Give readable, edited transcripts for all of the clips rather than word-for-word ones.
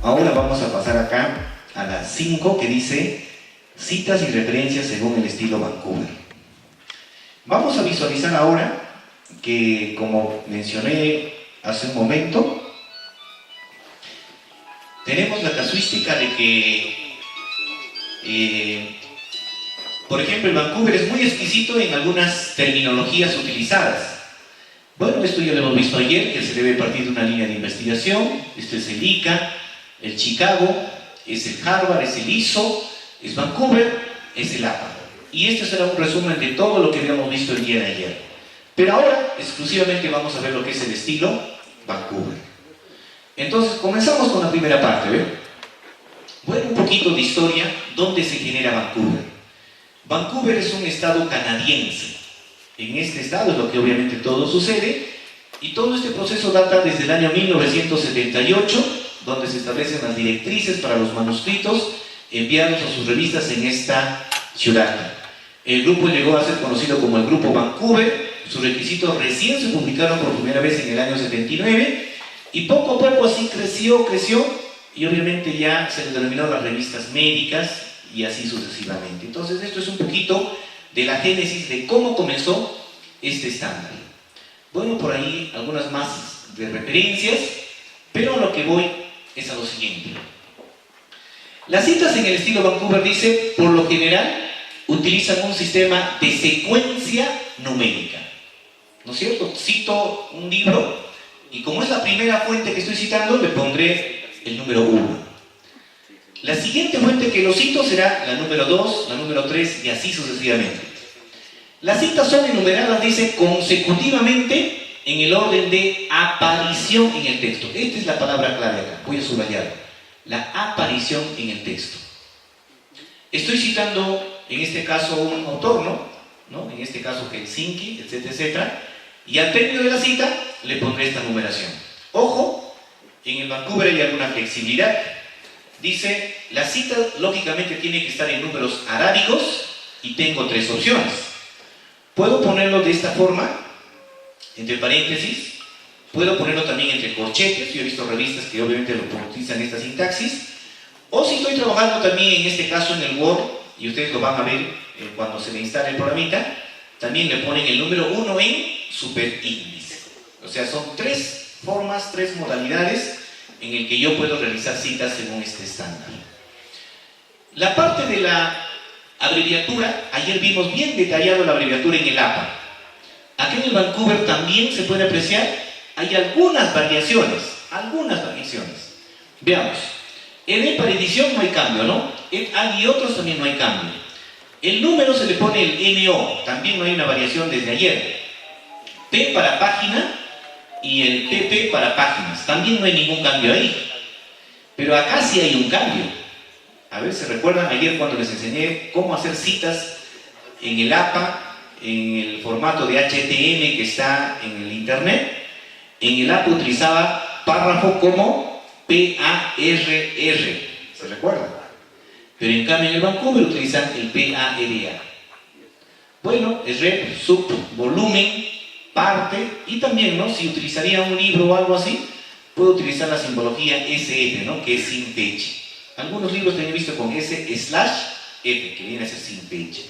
Ahora vamos a pasar acá a la 5, que dice citas y referencias según el estilo Vancouver. Vamos a visualizar ahora que, como mencioné hace un momento, tenemos la casuística de que, por ejemplo, el Vancouver es muy exquisito en algunas terminologías utilizadas. Bueno, esto ya lo hemos visto ayer, que se debe partir de una línea de investigación. Este es el ICA, el Chicago, es el Harvard, es el ISO, es Vancouver, es el APA. Y este será un resumen de todo lo que habíamos visto el día de ayer. Pero ahora, exclusivamente vamos a ver lo que es el estilo Vancouver. Entonces, comenzamos con la primera parte, ¿ven? Bueno, un poquito de historia, ¿dónde se genera Vancouver? Vancouver es un estado canadiense. En este estado es lo que obviamente todo sucede, y todo este proceso data desde el año 1978, donde se establecen las directrices para los manuscritos enviados a sus revistas en esta ciudad. El grupo llegó a ser conocido como el Grupo Vancouver. Sus requisitos recién se publicaron por primera vez en el año 79, y poco a poco así creció, y obviamente ya se le denominó las revistas médicas, y así sucesivamente. Entonces esto es un poquito de la génesis de cómo comenzó este estándar. Bueno, por ahí algunas más de referencias, pero a lo que voy es a lo siguiente. Las citas en el estilo Vancouver, dice, por lo general utilizan un sistema de secuencia numérica. ¿No es cierto? Cito un libro y, como es la primera fuente que estoy citando, le pondré el número 1. La siguiente fuente que lo cito será la número 2, la número 3 y así sucesivamente. Las citas son enumeradas, dice, consecutivamente en el orden de aparición en el texto. Esta es la palabra clave acá, voy a subrayar. La aparición en el texto. Estoy citando, en este caso, un autor, ¿no? En este caso Helsinki, etcétera, etcétera. Y al término de la cita le pondré esta numeración. Ojo, en el Vancouver hay alguna flexibilidad. Dice, la cita lógicamente tiene que estar en números arábigos y tengo 3 opciones. Puedo ponerlo de esta forma, entre paréntesis. Puedo ponerlo también entre corchetes. Yo he visto revistas que obviamente lo utilizan esta sintaxis. O si estoy trabajando también en este caso en el Word, y ustedes lo van a ver cuando se le instale el programita, también le ponen el número 1 en superíndice. O sea, son 3 formas, 3 modalidades en el que yo puedo realizar citas según este estándar. La parte de la abreviatura, ayer vimos bien detallado la abreviatura en el APA. Aquí en el Vancouver también se puede apreciar, hay algunas variaciones. Veamos. En el para edición no hay cambio, ¿no? En AL y otros también no hay cambio. El número se le pone el NO, también no hay una variación desde ayer. P para página y el PP para páginas, también no hay ningún cambio ahí. Pero acá sí hay un cambio. A ver, ¿se recuerdan ayer cuando les enseñé cómo hacer citas en el APA, en el formato de HTML que está en el internet? En el APA utilizaba párrafo como PARR, ¿se recuerdan? Pero en cambio en el Vancouver utilizan el PARA. Bueno, es rep, sub, volumen, parte, y también, ¿no? Si utilizaría un libro o algo así, puedo utilizar la simbología SF, ¿no? Que es sin peche. Algunos libros también he visto con S/F, que viene a ser sin peche.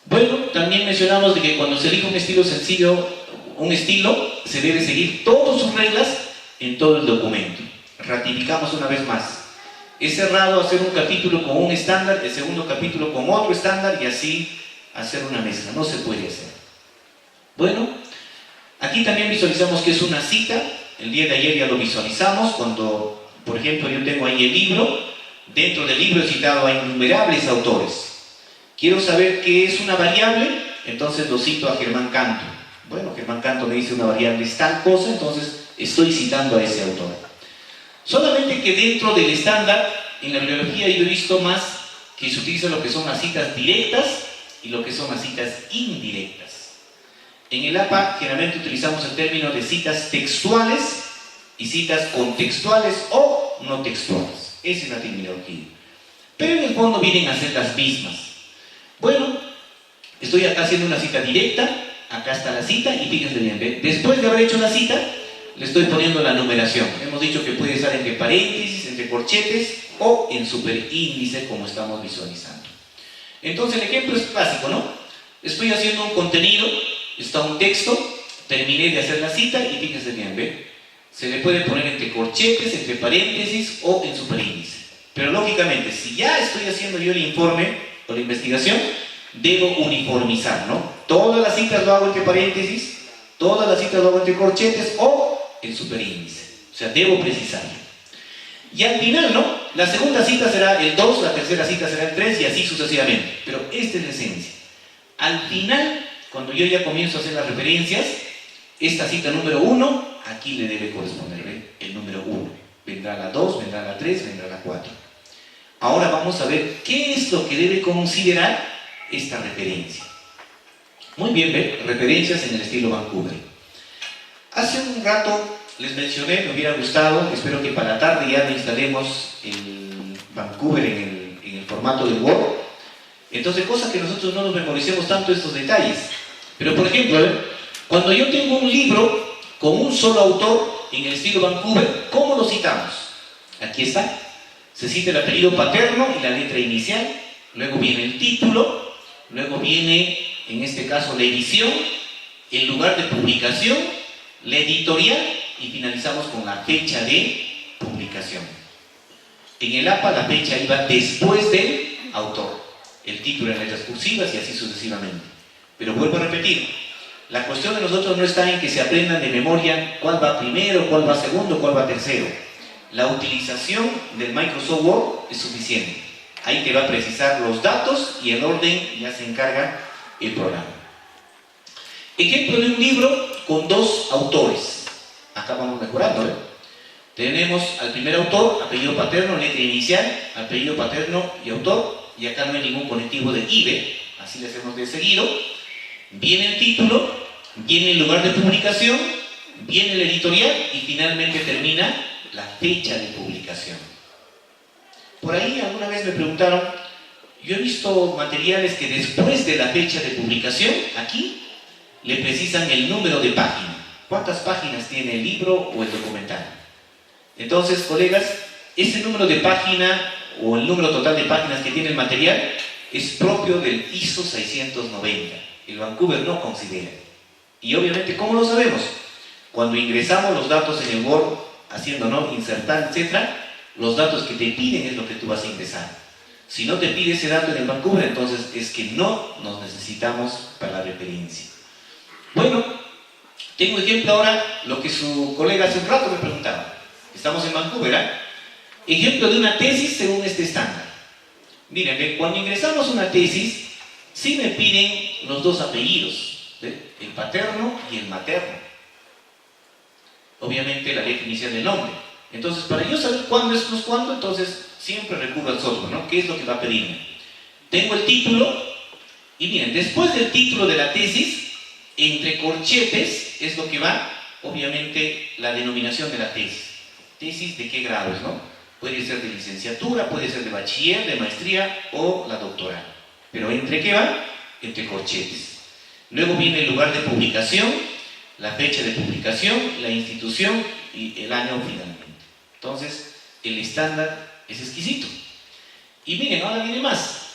Bueno, también mencionamos de que cuando se elige un estilo sencillo, se debe seguir todas sus reglas en todo el documento. Ratificamos una vez más. Es cerrado hacer un capítulo con un estándar, el segundo capítulo con otro estándar, y así hacer una mezcla. No se puede hacer. Bueno, aquí también visualizamos que es una cita. El día de ayer ya lo visualizamos cuando, por ejemplo, yo tengo ahí el libro. Dentro del libro he citado a innumerables autores. Quiero saber qué es una variable, entonces lo cito a Germán Canto. Bueno, Germán Canto me dice una variable es tal cosa, entonces estoy citando a ese autor. Solamente que dentro del estándar, en la bibliografía yo he visto más que se utiliza lo que son las citas directas y lo que son las citas indirectas. En el APA generalmente utilizamos el término de citas textuales y citas contextuales o no textuales. Esa es la terminología. Pero en el fondo vienen a ser las mismas. Bueno, estoy acá haciendo una cita directa, acá está la cita y fíjense bien, ¿ve? Después de haber hecho la cita, le estoy poniendo la numeración. Hemos dicho que puede estar entre paréntesis, entre entre corchetes o en superíndice, como estamos visualizando. Entonces el ejemplo es clásico, ¿no? Estoy haciendo un contenido, está un texto, terminé de hacer la cita y fíjense bien, ¿ve? Se le puede poner entre corchetes, entre paréntesis o en superíndice. Pero lógicamente, si ya estoy haciendo yo el informe o la investigación, debo uniformizar, ¿no? Todas las citas lo hago entre paréntesis, todas las citas lo hago entre corchetes o en superíndice. O sea, debo precisarlo. Y al final, ¿no? La segunda cita será el 2, la tercera cita será el 3 y así sucesivamente. Pero esta es la esencia. Al final, cuando yo ya comienzo a hacer las referencias, esta cita número 1, aquí le debe corresponder, ¿ve? El número 1. Vendrá la 2, vendrá la 3, vendrá la 4. Ahora vamos a ver qué es lo que debe considerar esta referencia. Muy bien, ¿ve? Referencias en el estilo Vancouver. Hace un rato les mencioné, me hubiera gustado, espero que para la tarde ya le instalemos el Vancouver en el formato de Word. Entonces, cosa que nosotros no nos memoricemos tanto estos detalles. Pero por ejemplo, cuando yo tengo un libro con un solo autor en el estilo Vancouver, ¿cómo lo citamos? Aquí está. Se cita el apellido paterno y la letra inicial, luego viene el título, luego viene, en este caso, la edición, el lugar de publicación, la editorial y finalizamos con la fecha de publicación. En el APA la fecha iba después del autor, el título en letras cursivas y así sucesivamente. Pero vuelvo a repetir, la cuestión de nosotros no está en que se aprendan de memoria cuál va primero, cuál va segundo, cuál va tercero. La utilización del Microsoft Word es suficiente. Ahí te va a precisar los datos y el orden ya se encarga el programa. Ejemplo de un libro con dos autores. Acá vamos mejorando, ¿eh? Tenemos al primer autor, apellido paterno, letra inicial, apellido paterno y autor, y acá no hay ningún conectivo de IBE, así le hacemos de seguido. Viene el título, viene el lugar de publicación, viene el editorial y finalmente termina la fecha de publicación. Por ahí alguna vez me preguntaron, yo he visto materiales que después de la fecha de publicación, aquí, le precisan el número de página. ¿Cuántas páginas tiene el libro o el documental? Entonces, colegas, ese número de página o el número total de páginas que tiene el material es propio del ISO 690. El Vancouver no considera. Y obviamente, ¿cómo lo sabemos? Cuando ingresamos los datos en el Word, haciendo, ¿no?, insertar, etc., los datos que te piden es lo que tú vas a ingresar. Si no te pide ese dato en el Vancouver, entonces es que no nos necesitamos para la referencia. Bueno, tengo ejemplo ahora lo que su colega hace un rato me preguntaba. Estamos en Vancouver, ¿eh? Ejemplo de una tesis según este estándar. Miren, cuando ingresamos una tesis, sí me piden los dos apellidos, ¿sí? El paterno y el materno. Obviamente la letra inicial del nombre. Entonces, para yo saber cuándo es plus cuándo, entonces siempre recurro al software, ¿no? ¿Qué es lo que va a pedirme? Tengo el título, y miren, después del título de la tesis, entre corchetes es lo que va, obviamente, la denominación de la tesis. ¿Tesis de qué grados, no? Puede ser de licenciatura, puede ser de bachiller, de maestría o la doctoral. Pero ¿entre qué va? Entre corchetes. Luego viene el lugar de publicación, la fecha de publicación, la institución y el año finalmente. Entonces, el estándar es exquisito. Y miren, ahora viene más.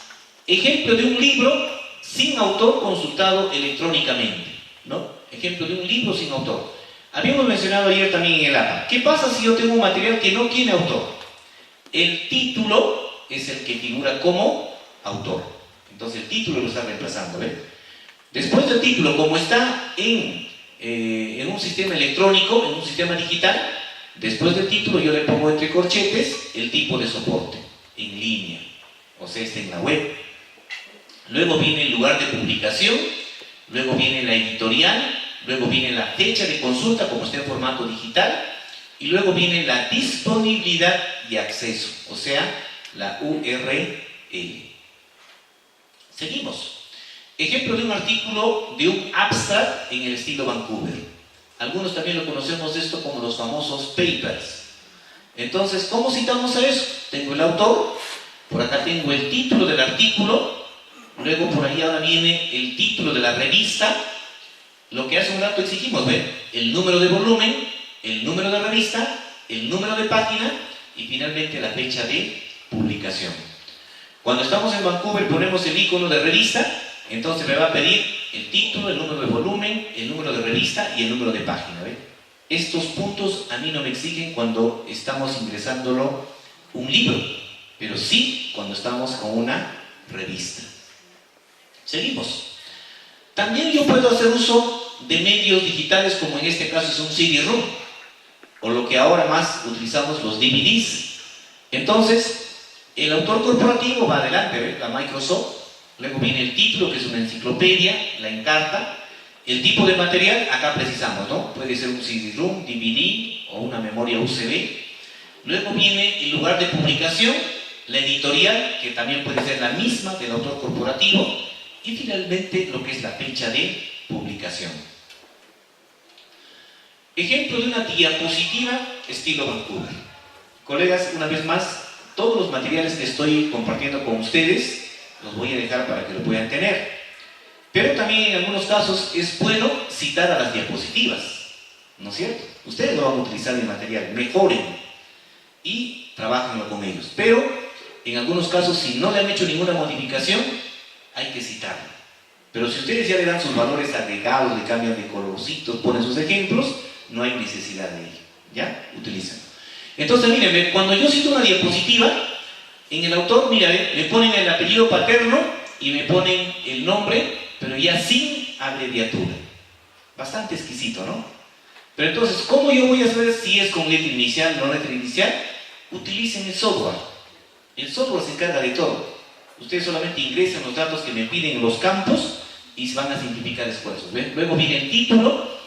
Ejemplo de un libro sin autor consultado electrónicamente, ¿no? Ejemplo de un libro sin autor. Habíamos mencionado ayer también en el APA. ¿Qué pasa si yo tengo un material que no tiene autor? El título es el que figura como autor. Entonces el título lo está reemplazando, ¿ves? Después del título, como está en un sistema electrónico, en un sistema digital, después del título yo le pongo entre corchetes el tipo de soporte, en línea, o sea, está en la web. Luego viene el lugar de publicación, luego viene la editorial, luego viene la fecha de consulta como está en formato digital, y luego viene la disponibilidad y acceso, o sea, la URL. Seguimos. Ejemplo de un artículo de un abstract en el estilo Vancouver. Algunos también lo conocemos esto como los famosos papers. Entonces, ¿cómo citamos a eso? Tengo el autor, por acá tengo el título del artículo, luego por ahí ahora viene el título de la revista. Lo que hace un rato exigimos, ¿ven? El número de volumen, el número de revista, el número de página y finalmente la fecha de publicación. Cuando estamos en Vancouver ponemos el icono de revista, entonces me va a pedir el título, el número de volumen, el número de revista y el número de página. ¿Ve? Estos puntos a mí no me exigen cuando estamos ingresándolo un libro, pero sí cuando estamos con una revista. Seguimos. También yo puedo hacer uso de medios digitales, como en este caso es un CD-ROOM, o lo que ahora más utilizamos, los DVDs. Entonces, el autor corporativo va adelante, ¿ve? La Microsoft, luego viene el título, que es una enciclopedia, la encarta, el tipo de material, acá precisamos, ¿no? Puede ser un CD-ROOM, DVD o una memoria USB. Luego viene el lugar de publicación, la editorial, que también puede ser la misma del autor corporativo, y finalmente lo que es la fecha de publicación. Ejemplo de una diapositiva estilo Vancouver. Colegas, una vez más, todos los materiales que estoy compartiendo con ustedes los voy a dejar para que lo puedan tener. Pero también en algunos casos es bueno citar a las diapositivas, ¿no es cierto? Ustedes lo van a utilizar en material, mejoren y trabajenlo con ellos. Pero en algunos casos, si no le han hecho ninguna modificación, hay que citarlo. Pero si ustedes ya le dan sus valores agregados, le cambian de colorcitos, ponen sus ejemplos, no hay necesidad de ello. ¿Ya? Utilícenlo. Entonces, miren, cuando yo cito una diapositiva, en el autor, mira, le ponen el apellido paterno y me ponen el nombre, pero ya sin abreviatura. Bastante exquisito, ¿no? Pero entonces, ¿cómo yo voy a saber si es con letra inicial o no letra inicial? Utilicen el software. El software se encarga de todo. Ustedes solamente ingresan los datos que me piden en los campos y se van a simplificar esfuerzos. ¿Ven? Luego viene el título,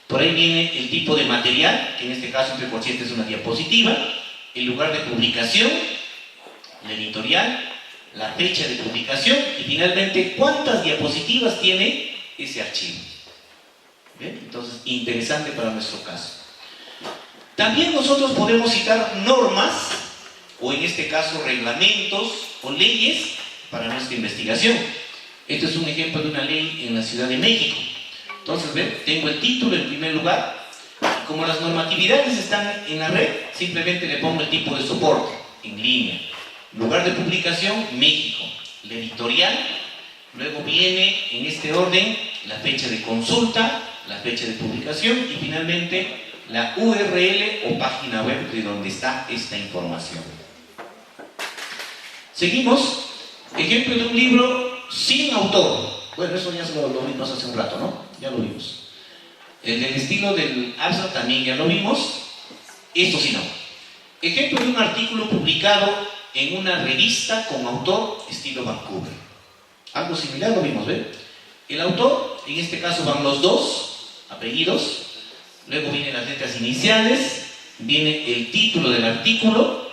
por ahí viene el tipo de material, que en este caso entre conscientes es una diapositiva, el lugar de publicación, la editorial, la fecha de publicación y finalmente cuántas diapositivas tiene ese archivo. ¿Ven? Entonces, interesante para nuestro caso. También nosotros podemos citar normas, o en este caso reglamentos o leyes para nuestra investigación. Este es un ejemplo de una ley en la Ciudad de México. Entonces, ¿ven? Tengo el título en primer lugar. Como las normatividades están en la red, simplemente le pongo el tipo de soporte, en línea. Lugar de publicación, México. La editorial. Luego viene, en este orden, la fecha de consulta, la fecha de publicación y finalmente la URL o página web de donde está esta información. Seguimos. Ejemplo de un libro sin autor. Bueno, eso ya lo vimos hace un rato, ¿no? Ya lo vimos. El del estilo del abstract también ya lo vimos. Esto sí no. Ejemplo de un artículo publicado en una revista con autor estilo Vancouver. Algo similar lo vimos, ¿ven? El autor, en este caso van los dos apellidos, luego vienen las letras iniciales, viene el título del artículo,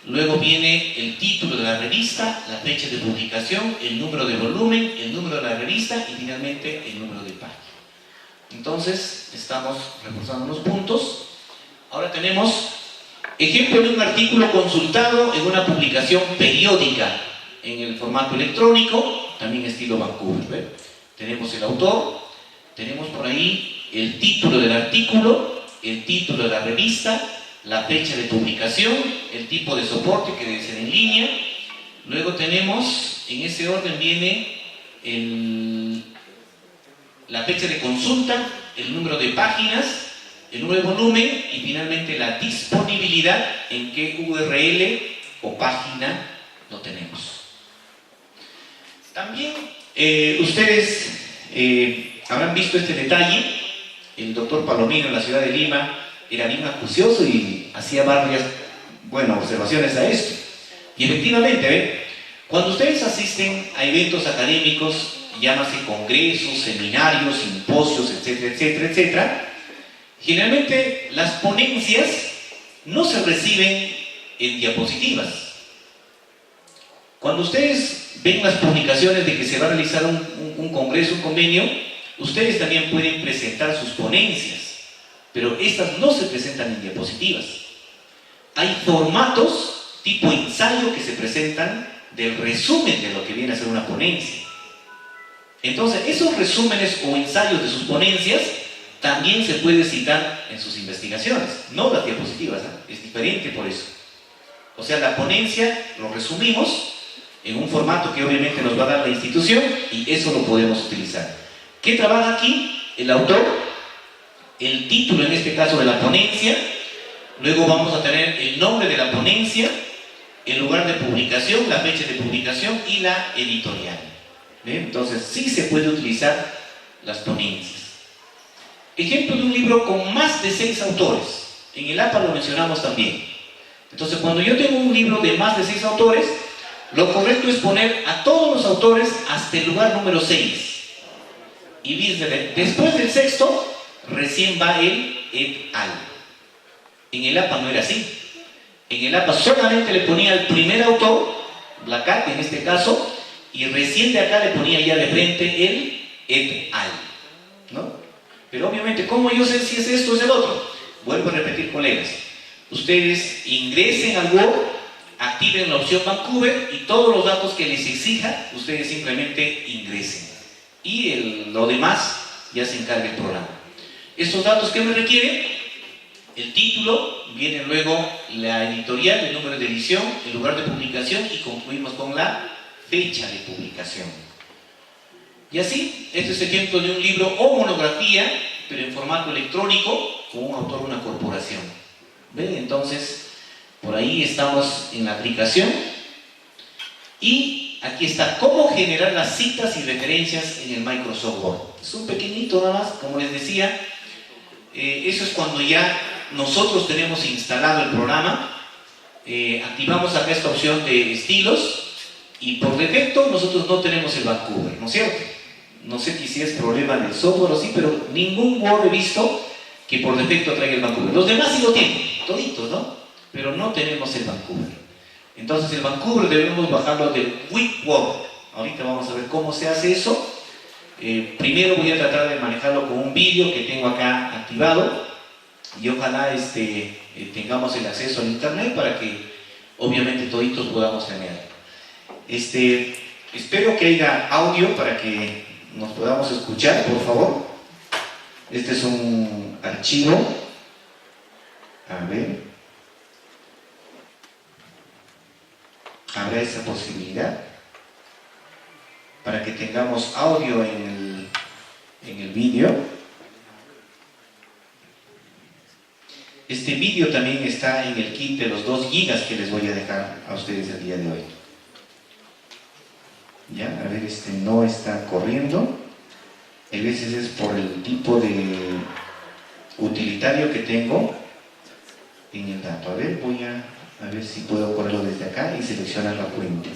luego viene el título de la revista, la fecha de publicación, el número de volumen, el número de la revista y finalmente el número de página. Entonces, estamos reforzando los puntos. Ahora tenemos ejemplo de un artículo consultado en una publicación periódica en el formato electrónico, también estilo Vancouver. ¿Ve? Tenemos el autor, tenemos por ahí el título del artículo, el título de la revista, la fecha de publicación, el tipo de soporte que debe ser en línea. Luego tenemos, en ese orden viene la fecha de consulta, el número de páginas, el número de volumen y finalmente la disponibilidad en qué URL o página lo tenemos. También ustedes habrán visto este detalle. El doctor Palomino en la ciudad de Lima era bien acucioso y hacía varias observaciones a esto. Y efectivamente, ¿ven? Cuando ustedes asisten a eventos académicos, llámase congresos, seminarios, simposios, etcétera, etcétera, etcétera, generalmente las ponencias no se reciben en diapositivas. Cuando ustedes ven las publicaciones de que se va a realizar un congreso, un convenio, ustedes también pueden presentar sus ponencias, pero estas no se presentan en diapositivas. Hay formatos tipo ensayo que se presentan del resumen de lo que viene a ser una ponencia. Entonces, esos resúmenes o ensayos de sus ponencias también se puede citar en sus investigaciones, no las diapositivas, ¿eh? Es diferente por eso. O sea, la ponencia lo resumimos en un formato que obviamente nos va a dar la institución y eso lo podemos utilizar. ¿Qué trabaja aquí el autor? El título, en este caso, de la ponencia. Luego vamos a tener el nombre de la ponencia, el lugar de publicación, la fecha de publicación y la editorial. ¿Bien? Entonces, sí se puede utilizar las ponencias. Ejemplo de un libro con más de 6 autores. En el APA lo mencionamos también. Entonces, cuando yo tengo un libro de más de 6 autores, lo correcto es poner a todos los autores hasta el lugar número 6. Y después del sexto, recién va el et al. En el APA no era así. En el APA solamente le ponía al primer autor, Blacat en este caso, y recién de acá le ponía ya de frente el et al, ¿no? Pero obviamente, ¿cómo yo sé si es esto o es el otro? Vuelvo a repetir, colegas. Ustedes ingresen al Word, activen la opción Vancouver y todos los datos que les exija, ustedes simplemente ingresen. Y lo demás ya se encarga el programa. Estos datos que me requieren, el título, viene luego la editorial, el número de edición, el lugar de publicación y concluimos con la fecha de publicación. Y así, este es ejemplo de un libro o monografía, pero en formato electrónico, con un autor o una corporación. ¿Ven? Entonces, por ahí estamos en la aplicación. Y aquí está cómo generar las citas y referencias en el Microsoft Word. Es un pequeñito nada más, como les decía. Eso es cuando ya nosotros tenemos instalado el programa. Activamos acá esta opción de estilos. Y por defecto nosotros no tenemos el Vancouver, ¿no es cierto? No sé si es problema del software o sí, pero ningún Word he visto que por defecto traiga el Vancouver. Los demás sí lo tienen, toditos, ¿no? Pero no tenemos el Vancouver. Entonces el Vancouver debemos bajarlo del WeWord. Ahorita vamos a ver cómo se hace eso. Primero voy a tratar de manejarlo con un vídeo que tengo acá activado y ojalá tengamos el acceso al internet para que obviamente toditos podamos tener. Espero que haya audio para que nos podamos escuchar, por favor. Este es un archivo. A ver. Habrá esa posibilidad para que tengamos audio en el vídeo. Este vídeo también está en el kit de los 2 gigas que les voy a dejar a ustedes el día de hoy. Ya, a ver, no está corriendo. A veces es por el tipo de utilitario que tengo en el dato. A ver, voy a ver si puedo correrlo desde acá y seleccionar la fuente.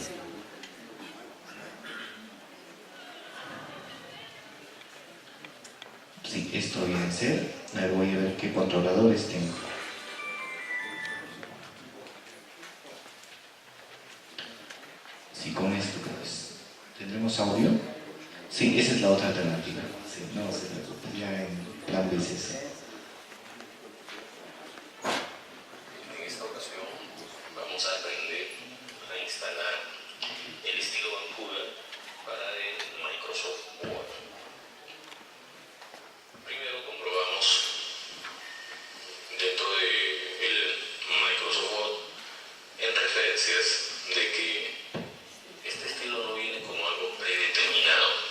Sí, esto viene a ser. A ver, voy a ver qué controladores tengo. Sí, con esto pues. ¿Tendremos audio? Sí, esa es la otra alternativa. Sí, no se preocupe, ya en plan B es eso. En esta ocasión vamos a aprender a instalar el estilo Vancouver para el Microsoft Word. Primero comprobamos dentro del Microsoft Word en referencias de que este estilo no viene como algo predeterminado.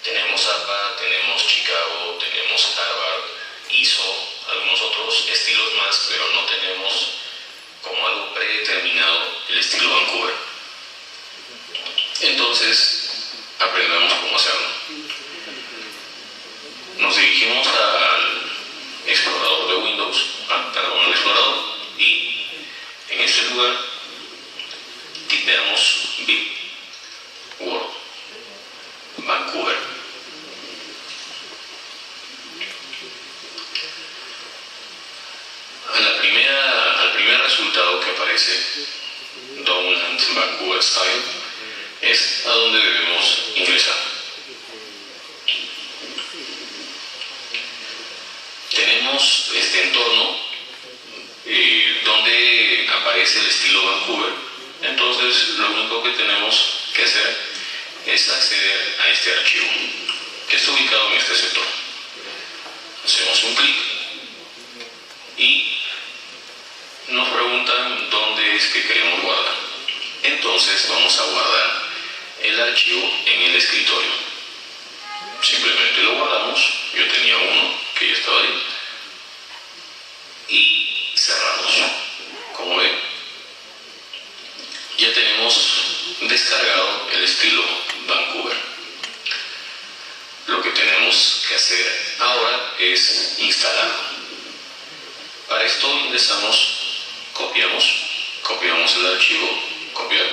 Tenemos APA, tenemos Chicago, tenemos Harvard, ISO, algunos otros estilos más, pero no tenemos como algo predeterminado el estilo Vancouver. Entonces, aprendamos cómo hacerlo. Nos dirigimos al explorador de Windows, al explorador, y en este lugar tipeamos bit Word Vancouver. Al primer resultado que aparece, Downland Vancouver Style, es a donde debemos ingresar. Tenemos este entorno donde aparece el estilo Vancouver. Entonces lo único que tenemos que hacer es acceder a este archivo que está ubicado en este sector. Hacemos un clic y nos preguntan dónde queremos guardar. Entonces vamos a guardar el archivo en el escritorio. Simplemente lo guardamos. Yo tenía uno que ya estaba ahí. Y cerramos. Como ven, ya tenemos descargado el estilo Vancouver. Lo que tenemos que hacer ahora es instalarlo. Para esto ingresamos, copiamos el archivo, copiar,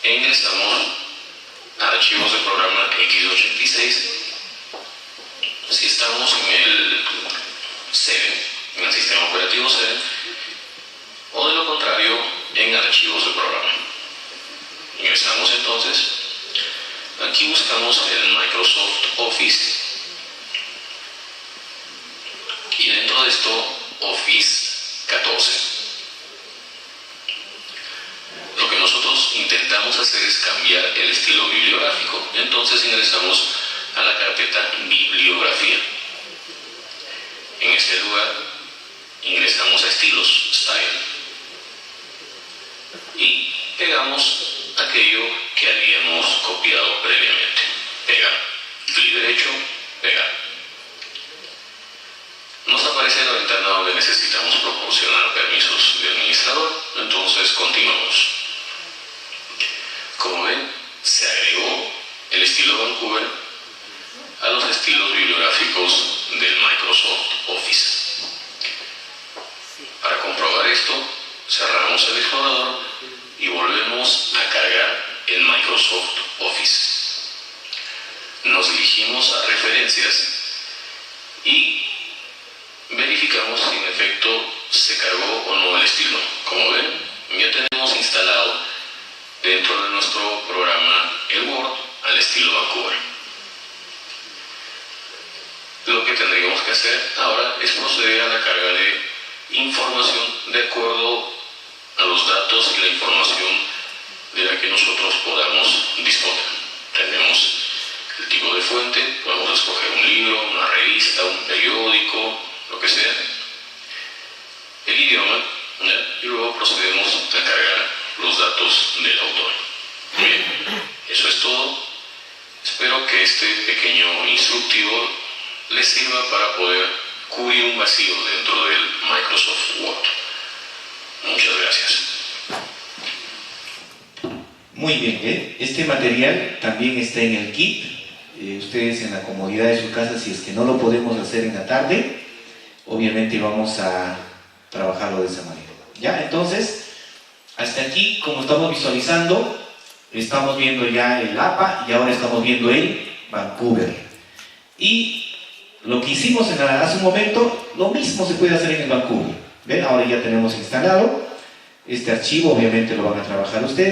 e ingresamos a archivos de programa x86. Si estamos en el 7, en el sistema operativo 7, o de lo contrario en archivos de programa. Ingresamos entonces, aquí buscamos el Microsoft Office y dentro de esto Office 14. Lo que nosotros intentamos hacer es cambiar el estilo bibliográfico, entonces ingresamos a la carpeta Bibliografía. En este lugar ingresamos a estilos, Style, y pegamos aquello que habíamos copiado previamente. Pegar, clic derecho, pegar. Nos aparece la ventana donde necesitamos proporcionar permisos de administrador, entonces continuamos. Como ven, se agregó el estilo Vancouver a los estilos bibliográficos del Microsoft Office. Para comprobar esto, cerramos el explorador y volvemos a cargar el Microsoft Office. Nos dirigimos a referencias y verificamos si en efecto se cargó o no el estilo. Como ven, ya tenemos instalado dentro de nuestro programa el Word al estilo Vancouver. Lo que tendríamos que hacer ahora es proceder a la carga de información de acuerdo a los datos y la información de la que nosotros podamos disponer. Tenemos el tipo de fuente, podemos escoger un libro, una revista, un periódico, lo que sea, el idioma, ¿ya? Y luego procedemos a cargar los datos del autor. Bien, eso es todo. Espero que este pequeño instructivo les sirva para poder cubrir un vacío dentro del Microsoft Word. Muchas gracias. Muy bien, este material también está en el kit. Ustedes en la comodidad de su casa, si es que no lo podemos hacer en la tarde, obviamente vamos a trabajarlo de esa manera. ¿Ya? Entonces, hasta aquí, como estamos visualizando, estamos viendo ya el APA y ahora estamos viendo el Vancouver. Y lo que hicimos hace un momento, lo mismo se puede hacer en el Vancouver. ¿Ven? Ahora ya tenemos instalado este archivo, obviamente lo van a trabajar ustedes.